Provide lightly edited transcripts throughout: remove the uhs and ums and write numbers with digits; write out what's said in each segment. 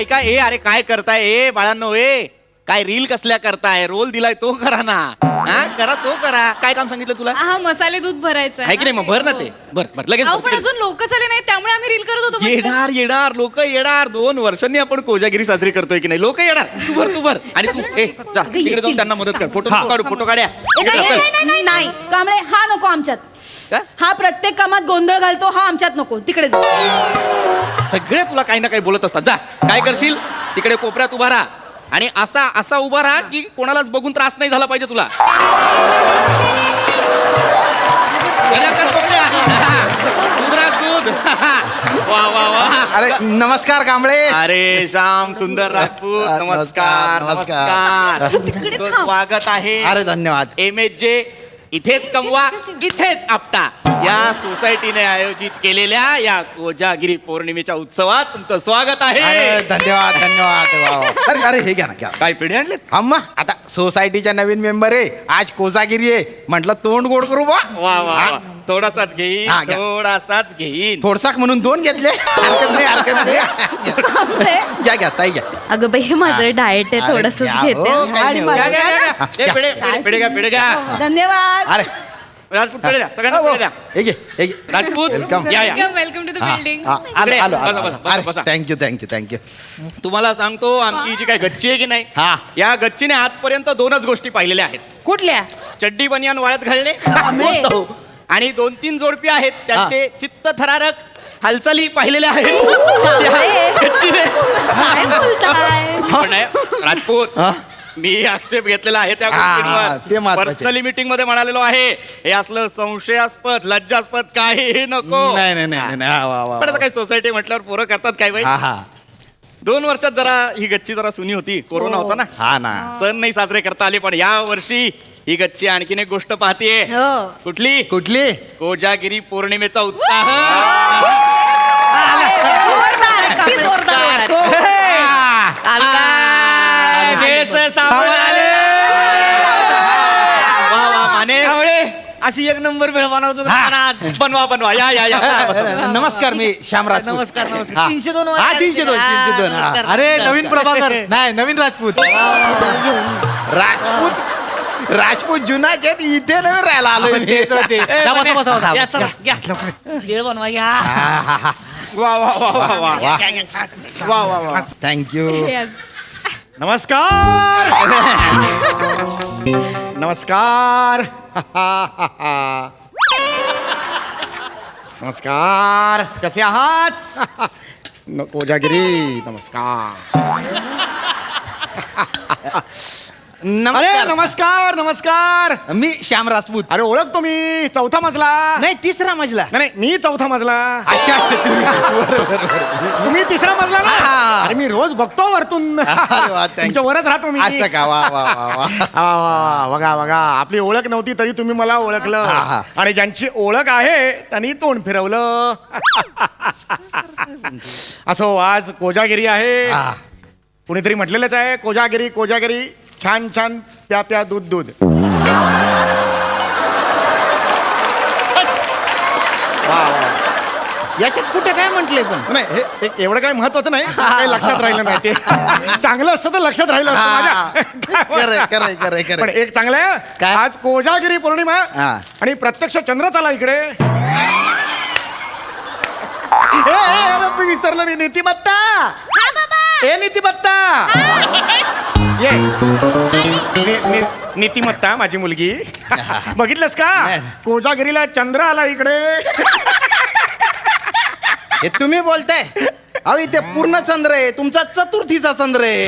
ऐका ए अरे काय करताय ए बाळांनो ए काय रील कसल्या करताय रोल दिलाय तो करा ना हा करा तो करा काय काम सांगितलं तुला हा मसाले दूध भरायचं आहे की नाही मग भर ना ते भर लगेच पण अजून लोक झाले नाही त्यामुळे आम्ही रील करत होतो. येणार लोक येणार 2 वर्षांनी आपण कोजागिरी साजरी करतोय की नाही लोक येणार तू भर आणि तू जा तिकडे जाऊन त्यांना मदत कर फोटो काढ्या नाही कांबळे हा नको आमच्यात हा प्रत्येक कामात गोंधळ घालतो हा आमच्यात नको तिकडे सगळे तुला काही ना काही बोलत असतात जा काय करशील तिकडे कोपऱ्यात उभा राहा आणि असा उभा राहा की कोणालाच बघून त्रास नाही झाला पाहिजे तुला दूध वा वा वा अरे नमस्कार कांबळे. अरे श्याम सुंदर राजपूत नमस्कार नमस्कार स्वागत आहे. अरे धन्यवाद. MSJ इथेच कमवा इथेच आपटा या सोसायटीने आयोजित केलेल्या या कोजागिरी पौर्णिमेच्या उत्सवात तुमचं स्वागत आहे. अरे धन्यवाद धन्यवाद. अरे हे घ्या ना घ्या. काय पिढे आणलेत अम्मा आता सोसायटीच्या नवीन मेंबर आहे आज कोजागिरी आहे म्हटलं तोंड गोड करू बा. वा वा थोडासाच घेईन हा, घ्या. थोडासाच घेईन थोडसाक म्हणून 2 घेतले हरकत नाही घ्या घ्या ताई घ्या. अगं बाई हे माझं डाएट आहे थोडस घेते आणि घ्या, घ्या. ए, पिढे घ्या धन्यवाद. अरे राजपूत पिढे द्या सगळ्यांना पिढे द्या हे घे हे घे. राजपूत वेलकम. या वेलकम टू द बिल्डिंग. बसा. थँक्यू. तुम्हाला सांगतो आमची जी काही गच्ची आहे की नाही हा. या गच्चीने आजपर्यंत 2च गोष्टी पाहिलेल्या आहेत. कुठल्या चड्डी बनियान वाळत घालणे कांबळे. आणि 2-3 जोडपी आहेत त्यात ते चित्तथरारक हालचाली पाहिलेल्या आहेत कांबळे. गच्चीने. काय बोलताय पण नाही, राजपूत मी आक्षेप घेतलेला आहे त्या ते गोष्टींवर महत्त्वाचे. पर्सनली मीटिंग मध्ये म्हणालेलो आहे हे असलं संशयास्पद लज्जास्पद काही नको नाही पण आता काही सोसायटी म्हटल्यावर पोरं करतात काय बाई. हा 2 वर्षात जरा ही गच्ची जरा सुनी होती कोरोना होता ना हा ना. सण नाही साजरे करता आले पण या वर्षी ही गच्ची आणखीन एक गोष्ट पाहतीये हो. कुठली कोजागिरी पौर्णिमेचा उत्साह जोरदार, किती जोरदार वेळेचं सामान आले. वा वा माने अशी एक नंबर भेळ बनवतो बनवा या नमस्कार मी श्यामराज. नमस्कार हा. 302 हा 302 हा. अरे नवीन प्रभाकर नाही नवीन राजपूत राजपूत जुना आहेत इथे नवीन राहायला आलो भेळ बनवा घ्या वा वा वा वा वा वा वा वा थँक्यू. नमस्कार नमस्कार नमस्कार कसे आहात कोजागिरी नमस्कार अरे नमस्कार नमस्कार मी श्याम राजपूत. अरे ओळखतो मी 4था मजला नाही 3रा मजला. नाही मी 4था मजला अच्छा तुम्ही 3रा मजला ना हा. अरे मी रोज बघतो वरतून अरे वा, thank you. तुमच्या वरच राहतो मी असं का वा वा वा वा. बघा आपली ओळख नव्हती तरी तुम्ही मला ओळखलं हा, हा. आणि ज्यांची ओळख आहे त्यांनी तोंड फिरवलं असो आज कोजागिरी आहे हा. कुणीतरी म्हटलेलंच आहे कोजागिरी छान छान प्या दूध याच्यात कुठे काय म्हटलंय पण नाही हे एक एवढं काही महत्वाचं नाही काही लक्षात राहिलं नाही ते चांगलं असतं तर लक्षात राहिलं असतं माझ्या खरंय. पण एक चांगलं आहे काय? आज कोजागिरी पौर्णिमा हा. आणि प्रत्यक्ष चंद्र चाला इकडे अरे मी विसरलो मी नीतिमत्ता नीतिमत्ता ये नीतिमत्ता माझी मुलगी बघितलंस का कोजागिरीला चंद्र आला इकडे हे तुम्ही बोलताय अहो इथे पूर्ण चंद्र आहे तुमचा चतुर्थीचा चंद्र आहे.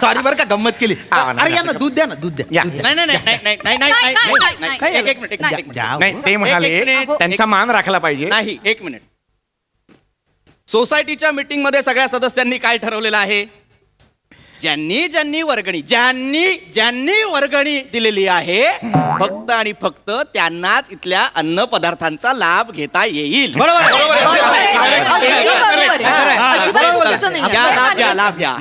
सॉरी बरं का गंमत केली. अरे या ना दूध द्या ना दूध द्या. या. नाही एक मिनिट नाही ते म्हणाले त्यांचा मान राखला पाहिजे नाही 1 मिनिट सोसायटीच्या मीटिंग मध्ये सगळ्या सदस्यांनी काय ठरवलेलं आहे ज्यांनी वर्गणी दिलेली आहे फक्त आणि फक्त त्यांनाच इथल्या अन्न पदार्थांचा लाभ घेता येईल लाभ घ्या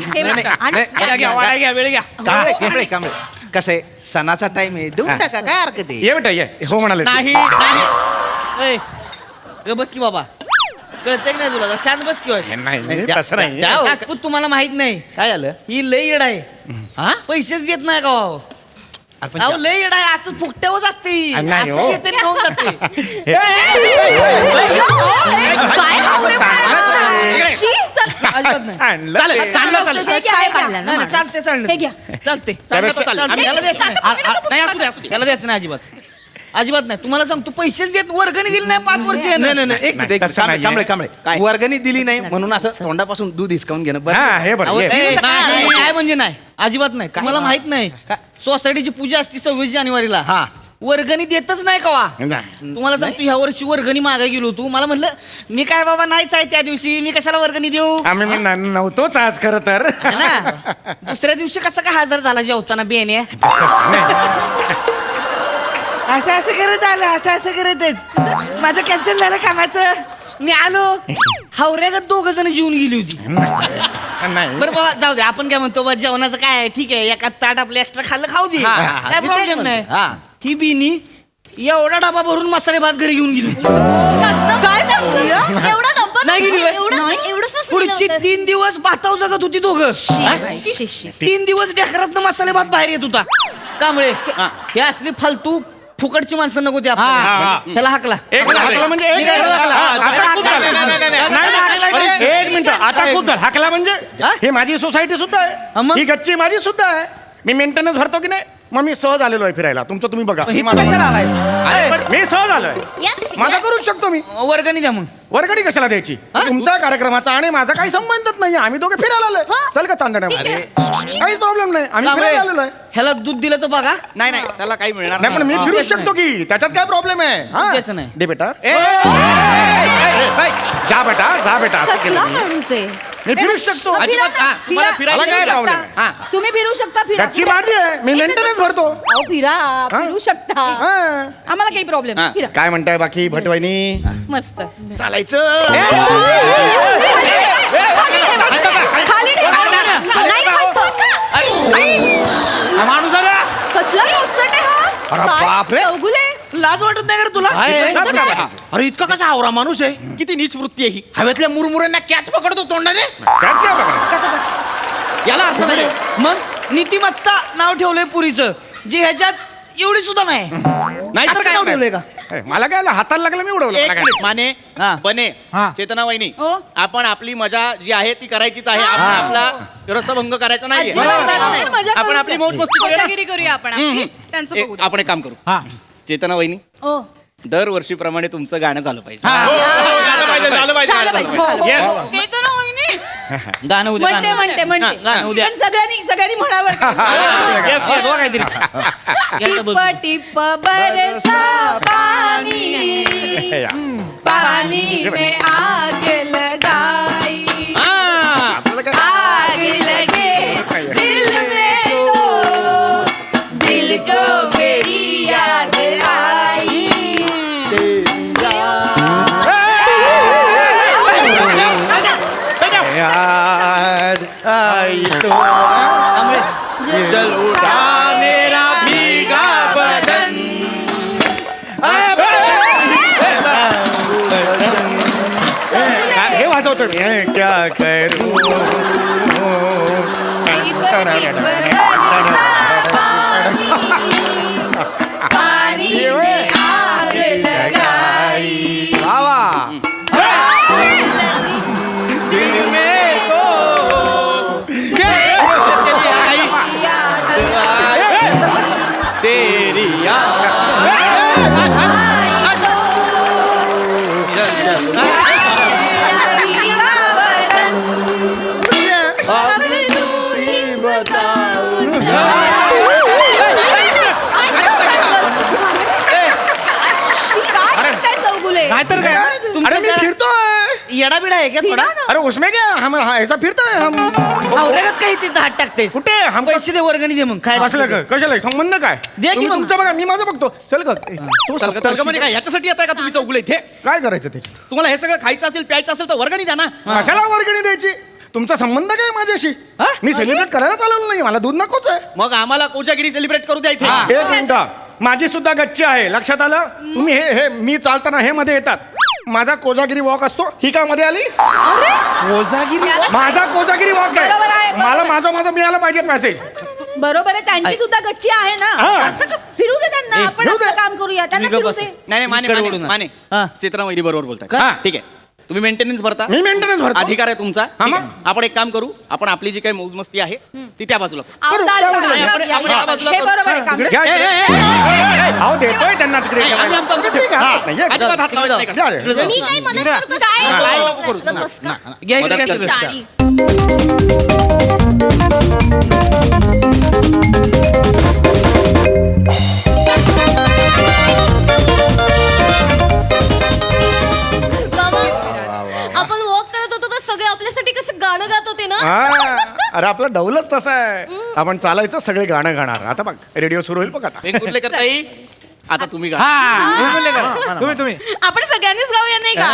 कांबळे कसं आहे सणाचा टाइम आहे देऊन टाका काय हरकत आहे ये बेटा ये हो म्हणाले ते. नाही ए, ग बस की बाबा कळतंय की नाही तुला शांत बस की हे नाही तसं नाही राजपूत तुम्हाला माहित नाही काय आलं ही लय येड आहे हा पैसेच देत नाही का भाऊ? अहो लय येड आहे असं फुकट्यावरच असते नाही, असं हो. येते आणि खाऊन जाते काय हावरे बोलायला? शी, चल. अजिबात नाही. आणलं चालेल, ते. चालेल, चालेल. हे घ्या, हे घ्या. नाही, नाही, चालते चालते हे घ्या. चालते त्यापेक्षा- चालते. आम्ही- याला द्यायचं नाही. नाही, असू दे, असू दे. याला द्यायचं नाही अजिबात अजिबात नाही तुम्हाला सांगतो पैसेच देत वर्गणी दिली नाही 5 वर्ष नाही नाही नाही एक मिनिट, एक तसं मिनिट. नाहीये. कांबळे वर्गणी दिली नाही म्हणून असं तोंडापासून दूध हिसकावून घेणं बरं हा हे बरं ये. काय म्हणजे नाही अजिबात नाही तुम्हाला माहित नाही सोसायटीची पूजा असते 26 जानेवारीला हा. वर्गणी देतच नाही कवा नाही. तुम्हाला सांगतो ह्या वर्षी वर्गणी मागे गेलो होतो मला म्हटलं मी काय बाबा नाहीच आहे त्या दिवशी मी कशाला वर्गणी देऊ आम्ही मी नव्हतोच आज खरं तर है ना दुसऱ्या दिवशी कसा काय हजर झाला जेवताना बेने असं असं करत आलं असं करतच माझं कॅन्सल झालं कामाचं मी आलो हावऱ्यागत 2 जण जेवून गेली होती नाही बरं बाबा जाऊ दे आपण काय म्हणतो बा जेवणाचं काय आहे, ठीक आहे एका ताट आपलं एक्स्ट्रा खाल्लं खाऊ दे हा, हा, हा. काय मी तेच प्रॉब्लेम म्हणतो. नाही हा. ही बिनी एवढा डबा भरून मसाले भात घरी घेऊन गेली काय सांगतो? एवढा डब्बा नाही गेली बाई. एवढंच पुढची 3 दिवस भाताव जगत होती दोघं 3 दिवस ढेकरातनं मसाले भात बाहेर येत होता कांबळे हे असली फालतू फुकटची माणसं नको ते आपल्याला. त्याला हाकला एक हाकला म्हणजे एक निघायला हाकला. आता खूप झालं. नाही, एक मिनिट आता खूप झालं हाकला म्हणजे हा? ही माझी सोसायटी सुद्धा हा, आहे मग? ही गच्ची माझी सुद्धा आहे मी मेंटेनन्स भरतो की नाही मग मी सहज आलेलो आहे फिरायला तुमचं तुम्ही बघा हे कशाला आलाय? मी सहज आलोय माझा करू शकतो मी वर्गणी द्या मग वर्गणी कशाला द्यायची तुमचा कार्यक्रमाचा आणि माझा काही संबंधच नाही आम्ही दोघे फिरायला आलोय चल का चांदण्यामध्ये काहीच प्रॉब्लेम नाही आम्ही कांबळे, फिरायला आलेलो आहे ह्याला दूध दिलं तर बघा नाही नाही त्याला काही मिळणार नाही पण मी फिरू शकतो की त्याच्यात काय प्रॉब्लेम आहे हा? द्यायचं नाही. दे बेटा ए, ए, ए, ए, जा बेटा असं केलं कसला मी. माणूस आहे मी फिरू शकतो अजिबात, हा, तुम्हाला फिरायला मला काय नाही प्रॉब्लेम लागतं. आहे? हा. तुम्ही फिरू शकता फिरा गच्ची माझी आहे मी मेंटेनन्स भरतो अहो फिरा फिरू शकता हा. आम्हाला काही प्रॉब्लेम हा. फिरा काय म्हणताय बाकी भटवाईनी मस्त चालायचं खाली ठेवा. नाही खायचं. हा माणूस आला. कसला उचट आहे हा? अरे काय बापरे. चौगुले. लाज वाटत नाही का रे तुला इथं काय? अरे इतका कसा आवरा माणूस आहे किती नीच वृत्ती आहे ही हवेतल्या मुरमुऱ्यांना कॅच पकडतो तोंडाने त्यात काय बघा याला अर्थ नाही मग नीतिमत्ता नाव ठेवलंय पुरीचं जे ह्याच्यात एवढी सुद्धा नाही नाही तर असं काय नाव ठेवलंय का मला काय आलं? हाताला लागलं मी उडवलं एक मला काय? मिनिट माने हा. बने हा. चेतना वहिनी हो. आपण आपली मजा जी आहे ती करायचीच आहे आपण आपला रसभंग करायचा नाहीये नाही, मजा आपण करूच आपली द्या. मौज मस्ती करूया ना. कोजागिरी करूया आपण आपली. त्यांचं बघू दे. आपण एक काम करू चेतना वहिनी हो. दरवर्षीप्रमाणे तुमचं गाणं झालं पाहिजे झालं पाहिजे. हो, हो, Yes. हो. चेतना वहिनी. गाणं उद्या म्हणते गाणं. म्हणते म्हणते गाणं उद्या. पण सगळ्यांनी म्हणावं Yes, yes, हो काहीतरी टिप टिप बरसा पानी पानी में आग लगाई आग लगे दिल में तो दिल को मेरी याद आई याद आई तो जल उठा मेरा भीगा बदन हे वाजवतो मी हे क्या करू टिप टिप बरसा पानी में आग लगाई वा दिल में तो तेरी याद नाहीतर काय अरे मी फिरतोय येडा बिडा आहे का थोडा अरे उसमें क्या हम ऐसा फिरतोय हम आवडत काही ते हात टाकते कुठे हम पैसे दे वर्गणी दे मग काय बसलं का कशाला संबंध काय दे की तुम्ही मग. तुमचं बघा मी माझं बघतो चल का तो तलक म्हणजे काय याच्यासाठी येत आहे का तुम्ही चौगुले इथे काय करायचं त्याची तुम्हाला हे सगळं खायचं असेल प्यायचं असेल तर वर्गणी द्या ना कशाला वर्गणी द्यायची तुमचा संबंध काय माझ्याशी मी सेलिब्रेट करायला चालवलं नाही मला दूध नकोच आहे मग आम्हाला कोजागिरी सेलिब्रेट करू द्या इथे. एक मिनिट माझी सुद्धा गच्ची आहे लक्षात आलं तुम्ही हे मी चालताना हे मध्ये येतात माझा कोजागिरी वॉक असतो ही का मध्ये आली कोजागिरी माझा कोजागिरी वॉक बरोबर आहे, आहे मला माझं मिळालं पाहिजे मेसेज बरोबर आहे त्यांची सुद्धा गच्ची आहे ना हा. असं कसं फिरू दे त्यांना आपण फिरू दे. आपलं काम करूया त्यांना तुम्ही फिरू गप्प दे बसा. नाही माने इकडे माने वळून माने हा. चित्रा वहिनी बरोबर बोलताय हा. ठीक आहे तुम्ही मेंटेनन्स भरता मी मेंटेनन्स भरतो अधिकार आहे तुमचा हा, ठीक मग? आहे. आपण एक काम करू आपण आपली जी काही मौजमस्ती आहे ती त्या बाजूला करू. अहो, चाल, चाल, नाही, चाल, आपण- आपण एका बाजूला हे करू. बरोबर आहे काम. तिकडे घ्या, अहो देतोय त्यांना तिकडे नाही, आम्ही आमचं- आमचं ठीक आहे. हा, नाही, एक- अजिबात हात लावायचा नाही का? जा, जा. मी काही मदत करू का? हा, काय? काय नको करू. घ्या इकडे, मदत घ्या कर. सगळं. साडी. मामा आपण वॉक करत होतो तर सगळे आपल्यासाठी कसं गाणं गात होते ना हा, अरे आपलं डौलच तसं आहे आपण चालायचं सगळे गाणं गाणार आता बघ रेडिओ सुरू होईल बघ आता पेन कुठले करता येईल आता तुम्ही गा तुम्ही आपण सगळ्यांनीच गाऊया नाही का?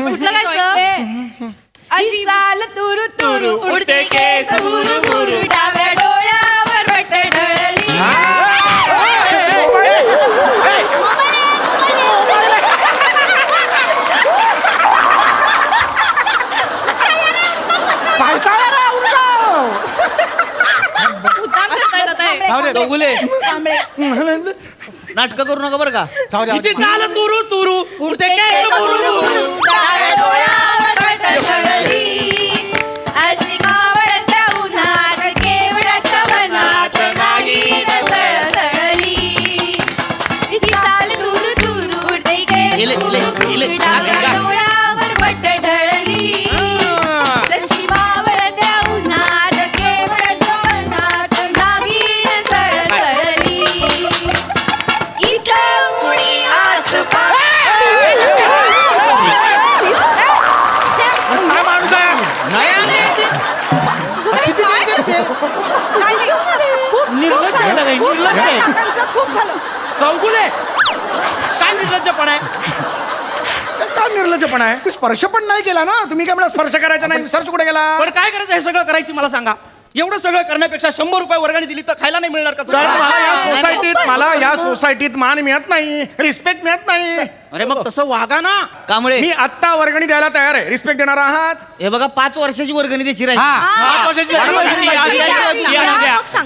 कुठलं गायचं? अजी चाल तुरु तुरु उडते केस बुरु बुरु डाव्या डोळ्यावर वट ढळली मुद्दाम करतायत आता हे. चौगुले कांबळे. नाटक करू नका बरं का हिची चाल तुरु तुरु उडते केस बुरु बुरु. डाव्या डोळ्यावर वट ढळली अशी कावळत्या उन्हात केवळाच्या मनात नागिन सळसळली ती चाल तुरु तुरु उडते केस इले, इले, बुरु इले. बुरु डाव्या डोळ्यावर वट ढळली तशी मावळत्या उन्हात केवळाच्या मनात नागिन सळसळली इथं मुळी आसपास काय माणूस आहे निर्लज्ज झाला काय? निर्लज्ज आहे. खूप झालं चौगुले काय निर्लज्जपणा आहे काय निर्लज्जपणा आहे स्पर्श पण नाही केला ना तुम्ही काय मला स्पर्श करायचा नाही सर्च कुठे गेला पण काय करायचं हे सगळं करायची मला सांगा एवढं सगळं करण्यापेक्षा 100 रुपये वर्गणी दिली तर खायला नाही मिळणार का कारण तुला? मला या सोसायटीत मान मिळत नाही रिस्पेक्ट मिळत नाही अरे मग तसं वागा ना कांबळे मी आत्ता वर्गणी द्यायला तयार आहे रिस्पेक्ट देणार आहात हे बघा 5 वर्षाची वर्गणी द्यायची राहील पाच वर्षाची वर्गणी द्या.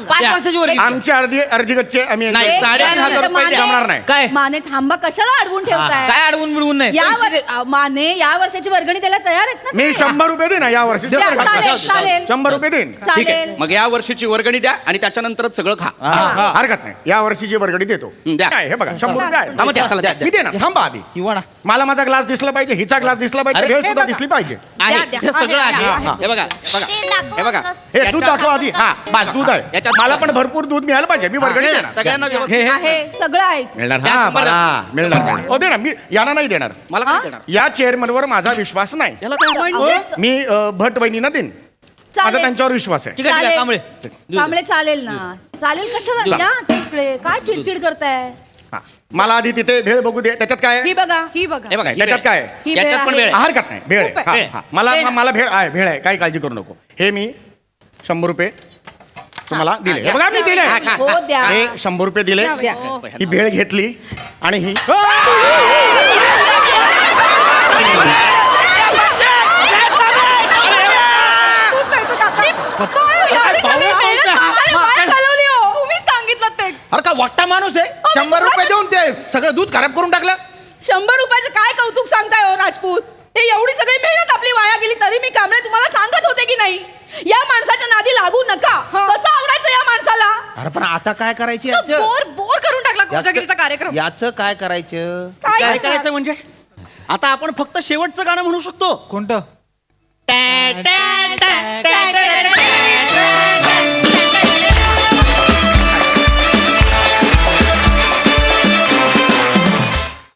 5 वर्षाची वर्गणी आमची अर्धी गच्चे आम्ही नाही, 8,500 रुपये द्या. जमणार नाही काय माने थांबा कशाला अडवून ठेवताय काय अडवून बिडवून नाही माने या वर्षाची वर्गणी द्यायला तयार आहेत ना मी 100 रुपये देईन या वर्षी द्या, चालेल, चालेल. 100 रुपये देईन ठीक आहे चालेल मग या वर्षीची वर्गणी द्या आणि त्याच्यानंतरच सगळं खा हरकत नाही या वर्षीची वर्गणी देतो द्या. काय हे बघा 100 रुपये हा, मग द्या, चला, द्या, आहे द्या. मी देणार थांबा आधी किंवा ना मला माझा ग्लास दिसला पाहिजे हिचा ग्लास दिसला पाहिजे अरे, भेळ हे सुद्धा बघा. दिसली पाहिजे आहे द्या, हे सगळं आहे, आहे आहे. हे बघा बघा हे बघा हे दूध दाखवा आधी हा बस दूध आहे याच्यात- मला पण भरपूर दूध मिळालं पाहिजे मी वर्गणी देणार सगळ्यांना व्यवस्थित हे हे आहे सगळं आहे मिळणार द्या, हा 100 द्या. मला मिळणार हो देणार मी यांना नाही देणार मला काय देणार या चेअरमनवर माझा विश्वास नाही याला काय म्हणजे मी भट वहिनींना देईन माझा चालेल. त्यांच्यावर विश्वास आहे ठीक आहे ठीक आहे कांबळे कांबळे चालेल ना चालेल कशाला या तिकडे काय चिडचिड करताय हा. मला आधी तिथे भेळ बघू दे त्याच्यात काय आहे? ही बघा ही बघा हे बघा ही याच्यात वेळ काय आहे. आहे? ही याच्यात वेळ पण आहे. वेळ आहे. हरकत नाही भेळ आहे. खूप हा, आहे. हा. मला दे ना. मला भेळ आहे भेळ आहे काही काळजी करू नको हे मी 100 रुपये तुम्हाला दिले हे बघा मी दिले हा, खा. हो द्या हे 100 रुपये दिले द्या. ही भेळ घेतली आणि ही तुम्हीच सांगितलं ते अरे का वाटता माणूस आहे 100 रुपये देऊन ते सगळं दूध खराब करून टाकलं 100 रुपयाचं काय कौतुक सांगताय हो राजपूत ते एवढी सगळी मेहनत आपली वाया गेली तरी मी कांबळे तुम्हाला सांगत होते की नाही या माणसाच्या नादी लागू नका कसं आवडायचं या माणसाला अरे पण आता काय करायचं तो याचं बोर बोर करून टाकला कोजागिरीचा कार्यक्रम याचं काय करायचं काय करायचं म्हणजे आता आपण फक्त शेवटचं गाणं म्हणू शकतो कोणतं टॅ, टॅ, टॅ, टॅ, टॅ,